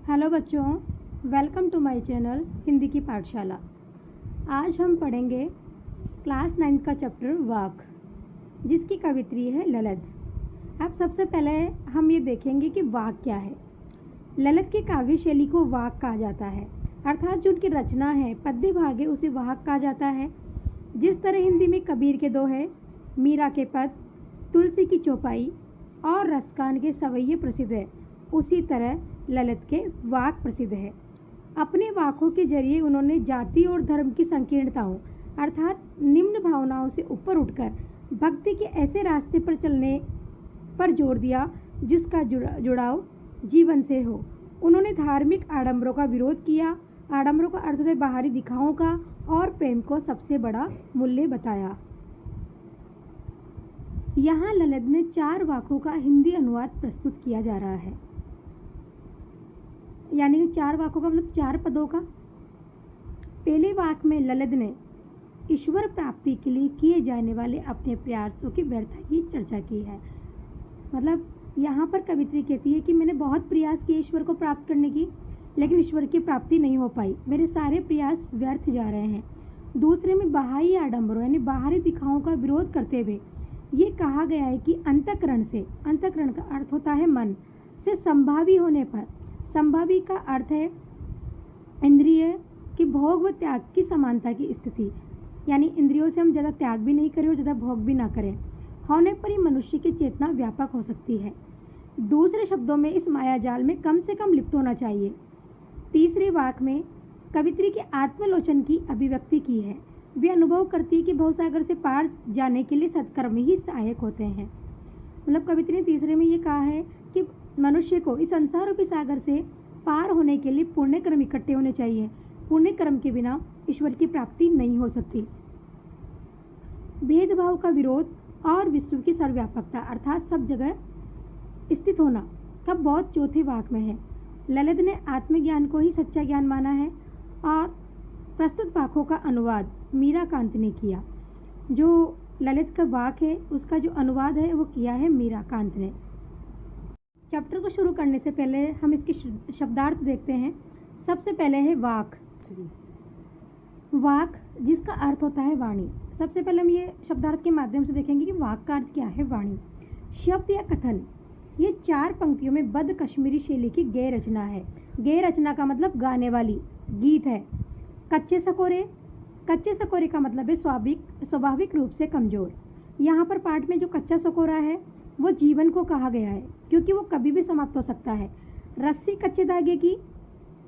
Hello बच्चों, welcome to my channel Hindi की पाठशाला। आज हम पढ़ेंगे क्लास 9 का चैप्टर वाक, जिसकी कवित्री है ललित। अब सबसे पहले हम ये देखेंगे कि वाक क्या है। ललित की काव्य शैली को वाक कहा जाता है, अर्थात जो उनकी रचना है पद्य भाग है उसे वाक कहा जाता है। जिस तरह हिंदी में कबीर के दोहे, मीरा के पद, तुलसी की चौपाई और रसकान के सवैये प्रसिद्ध है, उसी तरह ललित के वाक प्रसिद्ध है। अपने वाकों के जरिए उन्होंने जाति और धर्म की संकीर्णताओं अर्थात निम्न भावनाओं से ऊपर उठकर भक्ति के ऐसे रास्ते पर चलने पर जोर दिया जिसका जुड़ाव जीवन से हो। उन्होंने धार्मिक आडंबरों का विरोध किया। आडंबरों का अर्थ है बाहरी दिखावों का, और प्रेम को सबसे बड़ा मूल्य बताया। यहाँ ललित ने 4 वाकों का हिंदी अनुवाद प्रस्तुत किया जा रहा है, यानी कि 4 वाकों का मतलब 4 पदों का। पहले वाक में ललित ने ईश्वर प्राप्ति के लिए किए जाने वाले अपने प्रयासों की व्यर्थता की चर्चा की है। मतलब यहाँ पर कवित्री कहती है कि मैंने बहुत प्रयास किए ईश्वर को प्राप्त करने की, लेकिन ईश्वर की प्राप्ति नहीं हो पाई, मेरे सारे प्रयास व्यर्थ जा रहे हैं। दूसरे में बाह्य आडंबरों यानी बाहरी दिखावों का विरोध करते हुए ये कहा गया है कि अंतःकरण से, अंतःकरण का अर्थ होता है मन, से संभावी होने पर, संभावी का अर्थ है इंद्रिय की भोग व त्याग की समानता की स्थिति, यानी इंद्रियों से हम ज़्यादा त्याग भी नहीं करें और ज़्यादा भोग भी ना करें, होने पर ही मनुष्य की चेतना व्यापक हो सकती है। दूसरे शब्दों में इस मायाजाल में कम से कम लिप्त होना चाहिए। तीसरे वाक में कवित्री के आत्मलोचन की अभिव्यक्ति की है। वे अनुभव करती है कि भवसागर से पार जाने के लिए सत्कर्म ही सहायक होते हैं। मतलब कवित्री ने तीसरे में ये कहा है कि मनुष्य को इस संसार रूपी सागर से पार होने के लिए पुण्य कर्म इकट्ठे होने चाहिए। पुण्य कर्म के बिना ईश्वर की प्राप्ति नहीं हो सकती। भेदभाव का विरोध और विश्व की सर्वव्यापकता अर्थात सब जगह स्थित होना का बहुत चौथे वाक में है। ललित ने आत्मज्ञान को ही सच्चा ज्ञान माना है और प्रस्तुत वाकों का अनुवाद मीरा कांत ने किया। जो ललित का वाक है उसका जो अनुवाद है वो किया है मीरा कांत ने। चैप्टर को शुरू करने से पहले हम इसके शब्दार्थ देखते हैं। सबसे पहले है वाक। वाक जिसका अर्थ होता है वाणी। सबसे पहले हम ये शब्दार्थ के माध्यम से देखेंगे कि वाक का अर्थ क्या है। वाणी शब्द या कथन, ये 4 पंक्तियों में बद्ध कश्मीरी शैली की गेय रचना है। गेय रचना का मतलब गाने वाली, गीत है। कच्चे सकोरे, कच्चे सकोरे का मतलब है स्वाभाविक रूप से कमजोर। यहाँ पर पाठ में जो कच्चा सकोरा है वो जीवन को कहा गया है, क्योंकि वो कभी भी समाप्त हो सकता है। रस्सी कच्चे धागे की,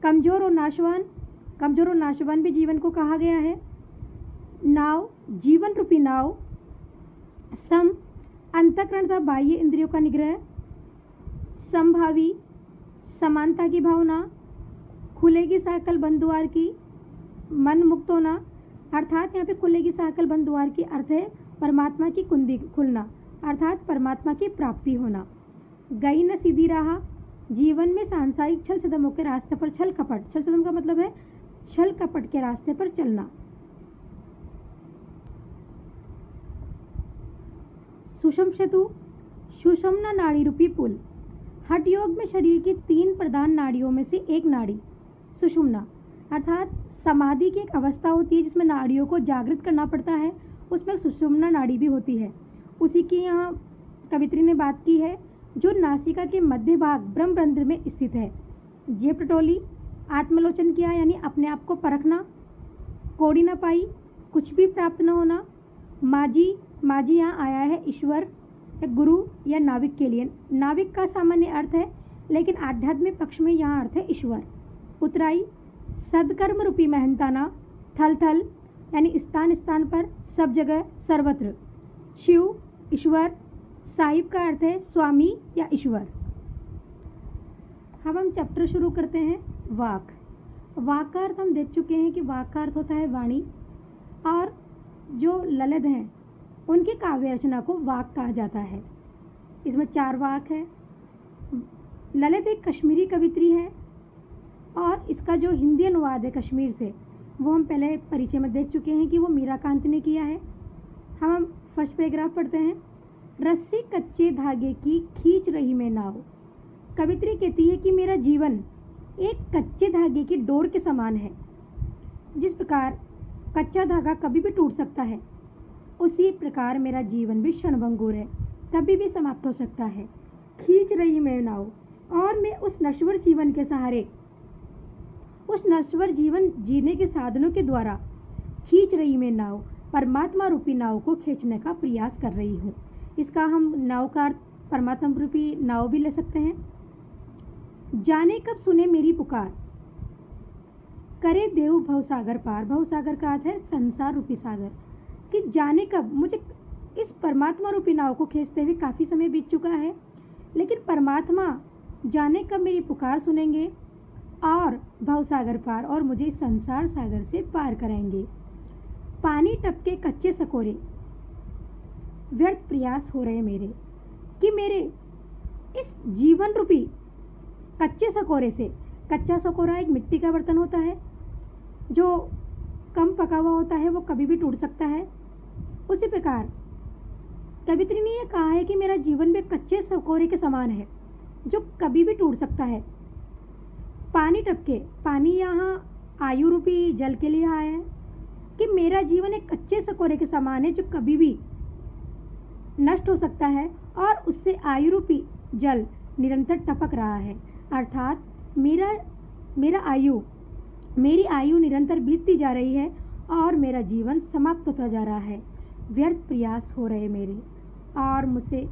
कमजोर और नाशवान भी जीवन को कहा गया है। नाव, जीवन रूपी नाव। सम, अंतःकरण तथा बाह्य इंद्रियों का निग्रह। संभावी, समानता की भावना। खुलेगी साकल बंद द्वार की, मन मुक्त होना, अर्थात यहाँ पे खुलेगी साकल बंद द्वार की अर्थ है परमात्मा की कुंडी खुलना, अर्थात परमात्मा की प्राप्ति होना। गई न सीधी राह, जीवन में सांसारिक छल छदमों के रास्ते पर छल कपट, छल छदम का मतलब है छल कपट के रास्ते पर चलना। सुषम सेतु, सुषमना नाड़ी रूपी पुल। हठ योग में शरीर की 3 प्रधान नाड़ियों में से एक नाड़ी सुषुम्ना, अर्थात समाधि की एक अवस्था होती है जिसमें नाड़ियों को जागृत करना पड़ता है, उसमें सुषुम्ना नाड़ी भी होती है। उसी की यहाँ कवित्री ने बात की है, जो नासिका के मध्य भाग ब्रह्मरंध्र में स्थित है। जेब टटोली, आत्मलोचन किया यानी अपने आप को परखना। कोड़ी न पाई, कुछ भी प्राप्त न होना। माजी, माजी यहाँ आया है ईश्वर, गुरु या नाविक के लिए। नाविक का सामान्य अर्थ है, लेकिन आध्यात्मिक पक्ष में यहाँ अर्थ है ईश्वर। उतराई, सदकर्म रूपी मेहनताना। थल थल यानी स्थान स्थान पर, सब जगह, सर्वत्र। शिव, ईश्वर। साहिब का अर्थ है स्वामी या ईश्वर। अब हम चैप्टर शुरू करते हैं। वाक। वाक का अर्थ हम देख चुके हैं कि वाक का अर्थ होता है वाणी, और जो ललित हैं उनकी काव्य रचना को वाक कहा जाता है। इसमें 4 वाक है। ललित एक कश्मीरी कवित्री है और इसका जो हिंदी अनुवाद है कश्मीर से वो हम पहले परिचय में देख चुके हैं कि वो मीरा कांत ने किया है। हम फर्स्ट पैराग्राफ पढ़ते हैं। रस्सी कच्चे धागे की खींच रही मैं नाव। कवित्री कहती है कि मेरा जीवन एक कच्चे धागे की डोर के समान है। जिस प्रकार कच्चा धागा कभी भी टूट सकता है, उसी प्रकार मेरा जीवन भी क्षणभंगुर है, कभी भी समाप्त हो सकता है। खींच रही मैं नाव, और मैं उस नश्वर जीवन के सहारे, उस नश्वर जीवन जीने के साधनों के द्वारा खींच रही मैं नाव, परमात्मा रूपी नाव को खींचने का प्रयास कर रही हूँ। इसका हम नाव का अर्थ परमात्मा रूपी नाव भी ले सकते हैं। जाने कब सुने मेरी पुकार, करे देव भवसागर पार। भवसागर का अर्थ है संसार रूपी सागर। कि जाने कब, मुझे इस परमात्मा रूपी नाव को खींचते हुए काफ़ी समय बीत चुका है, लेकिन परमात्मा जाने कब मेरी पुकार सुनेंगे और भवसागर पार, और मुझे इस संसार सागर से पार करेंगे। पानी टपके कच्चे सकोरे, व्यर्थ प्रयास हो रहे मेरे, कि मेरे इस जीवन रूपी कच्चे सकोरे से, कच्चा सकोरा एक मिट्टी का बर्तन होता है जो कम पका हुआ होता है, वो कभी भी टूट सकता है। उसी प्रकार कवित्री ने यह कहा है कि मेरा जीवन भी कच्चे सकोरे के समान है जो कभी भी टूट सकता है। पानी टपके, पानी यहाँ आयु रूपी जल के लिए आया है कि मेरा जीवन एक कच्चे सकोरे के समान है जो कभी भी नष्ट हो सकता है, और उससे आयु रूपी जल निरंतर टपक रहा है। अर्थात मेरी आयु निरंतर बीतती जा रही है और मेरा जीवन समाप्त होता जा रहा है। व्यर्थ प्रयास हो रहे मेरे, और मुझसे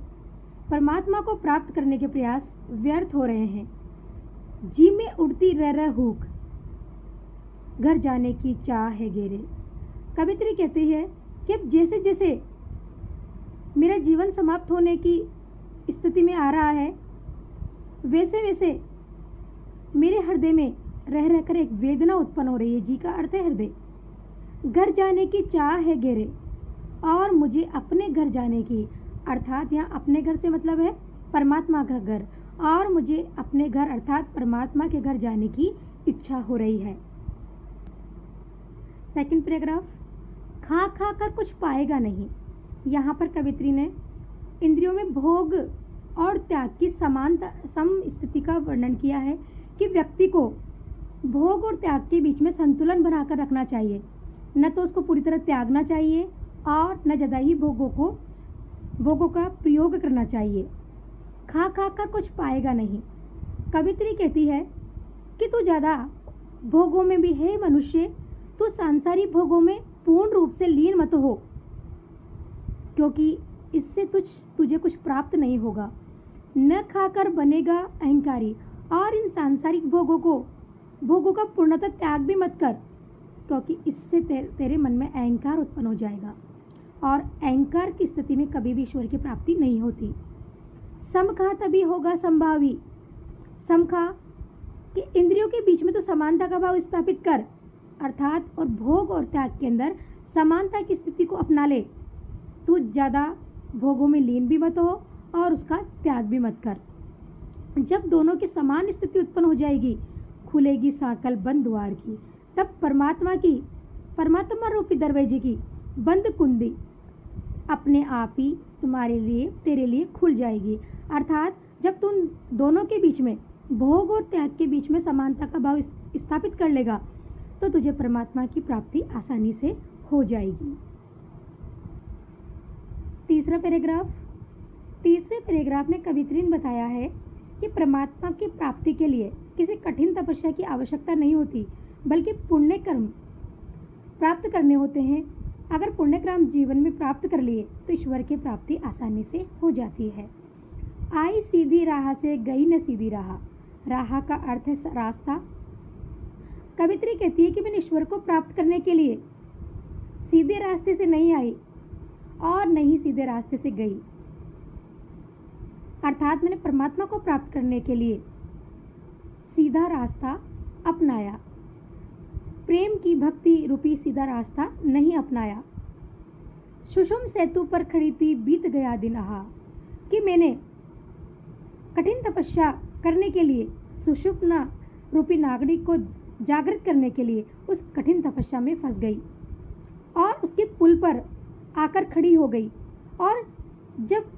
परमात्मा को प्राप्त करने के प्रयास व्यर्थ हो रहे हैं। जी में उड़ती रह हुक, घर जाने की चाह है गेरे। कवित्री कहती है कि अब जैसे जैसे मेरा जीवन समाप्त होने की स्थिति में आ रहा है, वैसे वैसे मेरे हृदय में रह रहकर एक वेदना उत्पन्न हो रही है। जी का अर्थ है हृदय। घर जाने की चाह है गेरे, और मुझे अपने घर जाने की, अर्थात यहाँ अपने घर से मतलब है परमात्मा का घर, और मुझे अपने घर अर्थात परमात्मा के घर जाने की इच्छा हो रही है। सेकंड पैराग्राफ, खा खा कर कुछ पाएगा नहीं। यहाँ पर कवित्री ने इंद्रियों में भोग और त्याग की सम स्थिति का वर्णन किया है कि व्यक्ति को भोग और त्याग के बीच में संतुलन बनाकर रखना चाहिए। न तो उसको पूरी तरह त्यागना चाहिए और न ज़्यादा ही भोगों का प्रयोग करना चाहिए। खा खा कर कुछ पाएगा नहीं। कवित्री कहती है कि तू ज़्यादा भोगों में भी है मनुष्य, तू सांसारिक भोगों में पूर्ण रूप से लीन मत हो, क्योंकि इससे तुझे कुछ प्राप्त नहीं होगा। न खाकर बनेगा अहंकारी, और इन सांसारिक भोगों का पूर्णतः त्याग भी मत कर, क्योंकि इससे तेरे मन में अहंकार उत्पन्न हो जाएगा, और अहंकार की स्थिति में कभी भी ईश्वर की प्राप्ति नहीं होती। समखा तभी होगा संभावी। समखा कि इंद्रियों के बीच में तो समानता का भाव स्थापित कर, अर्थात और भोग और त्याग के अंदर समानता की स्थिति को अपना ले। तू ज़्यादा भोगों में लीन भी मत हो और उसका त्याग भी मत कर। जब दोनों की समान स्थिति उत्पन्न हो जाएगी, खुलेगी साकल बंद द्वार की, तब परमात्मा रूपी दरवाजे की बंद कुंडी अपने आप ही तेरे लिए खुल जाएगी। अर्थात जब तुम दोनों के बीच में, भोग और त्याग के बीच में समानता का भाव स्थापित कर लेगा, तो तुझे परमात्मा की प्राप्ति आसानी से हो जाएगी। तीसरे पैराग्राफ में कवित्री ने बताया है कि परमात्मा की प्राप्ति के लिए किसी कठिन तपस्या की आवश्यकता नहीं होती, बल्कि पुण्य कर्म प्राप्त करने होते हैं। अगर पुण्य कर्म जीवन में प्राप्त कर लिए तो ईश्वर की प्राप्ति आसानी से हो जाती है। आई सीधी राह से गई न सीधी राह। राह का अर्थ है रास्ता। कवित्री कहती है कि मैंने ईश्वर को प्राप्त करने के लिए सीधे रास्ते से नहीं आई और नहीं सीधे रास्ते से गई, अर्थात मैंने परमात्मा को प्राप्त करने के लिए सीधा रास्ता अपनाया, प्रेम की भक्ति रूपी सीधा रास्ता नहीं अपनाया। सुषुम सेतु पर खड़ी थी बीत गया दिन आहा, कि मैंने कठिन तपस्या करने के लिए सुषुप्ना रूपी नागरिक को जागृत करने के लिए उस कठिन तपस्या में फंस गई और उसके पुल पर आकर खड़ी हो गई। और जब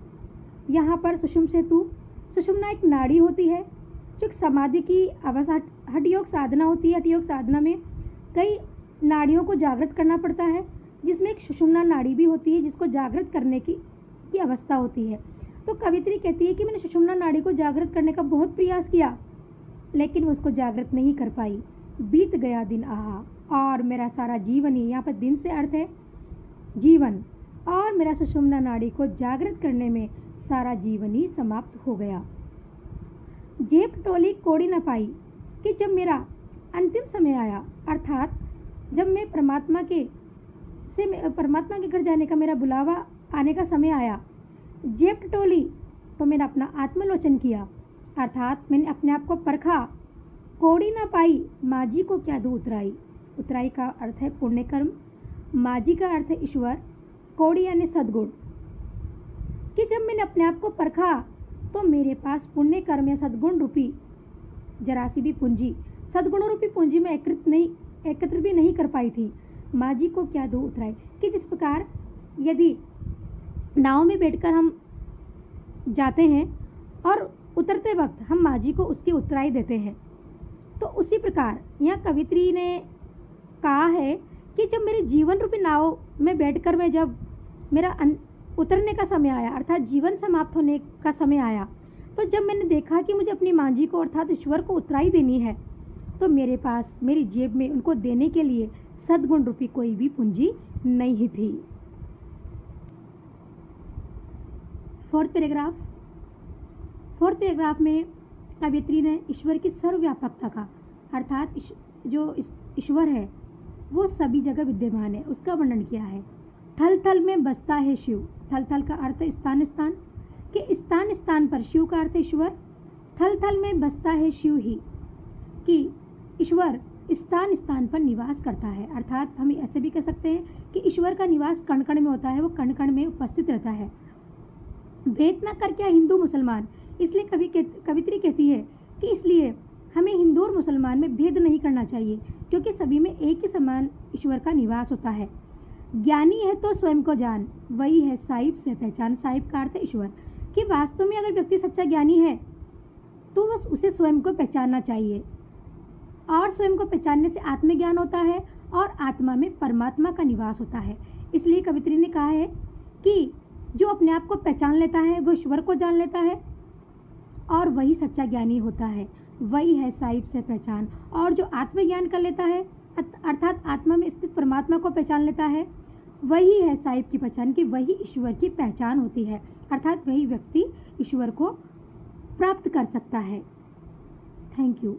यहाँ पर सुषुम्ना एक नाड़ी होती है जो समाधि की अवस्था हठ योग साधना होती है, हठ योग साधना में कई नाड़ियों को जागृत करना पड़ता है, जिसमें एक सुषुम्ना नाड़ी भी होती है जिसको जागृत करने की अवस्था होती है। तो कवित्री कहती है कि मैंने सुषुम्ना नाड़ी को जागृत करने का बहुत प्रयास किया, लेकिन वो उसको जागृत नहीं कर पाई। बीत गया दिन आहा, और मेरा सारा जीवन ही, यहाँ पर दिन से अर्थ है जीवन, और मेरा सुषुम्ना नाड़ी को जागृत करने में सारा जीवन ही समाप्त हो गया। जेब टोली कोड़ी न पाई कि जब मेरा अंतिम समय आया, अर्थात जब मैं परमात्मा के घर जाने का मेरा बुलावा आने का समय आया, जेब टोली तो मैंने अपना आत्मलोचन किया, अर्थात मैंने अपने आप को परखा। कोड़ी ना पाई, माजी को क्या दो उतराई। उतराई का अर्थ है पुण्य कर्म, माजी का अर्थ है ईश्वर, कोड़ी यानी सद्गुण। कि जब मैंने अपने आप को परखा तो मेरे पास पुण्य कर्म या सद्गुण रूपी जरासी भी पूंजी, सद्गुण रूपी पूंजी में एकत्र भी नहीं कर पाई थी। माजी को क्या दो उतराई, कि जिस प्रकार यदि नाव में बैठकर हम जाते हैं और उतरते वक्त हम माजी को उसकी उतराई देते हैं, तो उसी प्रकार यहाँ कवित्री ने कहा है कि जब मेरे जीवन रूपी नाव में बैठकर मैं जब मेरा उतरने का समय आया, अर्थात जीवन समाप्त होने का समय आया, तो जब मैंने देखा कि मुझे अपनी मांझी को अर्थात ईश्वर को उतराई देनी है, तो मेरे पास मेरी जेब में उनको देने के लिए सद्गुण रूपी कोई भी पूंजी नहीं थी। फोर्थ पैराग्राफ में कवित्री ने ईश्वर की सर्वव्यापकता का, अर्थात जो ईश्वर है वो सभी जगह विद्यमान है, उसका वर्णन किया है। थल थल में बसता है शिव, थल थल का अर्थ स्थान स्थान, कि स्थान स्थान पर शिव का अर्थ ईश्वर, थल थल में बसता है शिव ही, कि ईश्वर स्थान स्थान पर निवास करता है। अर्थात हम ऐसे भी कह सकते हैं कि ईश्वर का निवास कण कण में होता है, वो कण कण में उपस्थित रहता है। भेद न कर क्या हिंदू मुसलमान, इसलिए कवित्री कहती है कि इसलिए हमें हिंदू और मुसलमान में भेद नहीं करना चाहिए, क्योंकि सभी में एक ही समान ईश्वर का निवास होता है। ज्ञानी है तो स्वयं को जान, वही है साहिब से पहचान। साहिब का अर्थ है ईश्वर, कि वास्तव में अगर व्यक्ति सच्चा ज्ञानी है तो बस उसे स्वयं को पहचानना चाहिए, और स्वयं को पहचानने से आत्मज्ञान होता है और आत्मा में परमात्मा का निवास होता है। इसलिए कवित्री ने कहा है कि जो अपने आप को पहचान लेता है वो ईश्वर को जान लेता है, और वही सच्चा ज्ञानी होता है, वही है साहिब से पहचान। और जो आत्मज्ञान कर लेता है, अर्थात आत्मा में स्थित परमात्मा को पहचान लेता है, वही है साहिब की पहचान, कि वही ईश्वर की पहचान होती है, अर्थात वही व्यक्ति ईश्वर को प्राप्त कर सकता है। Thank you.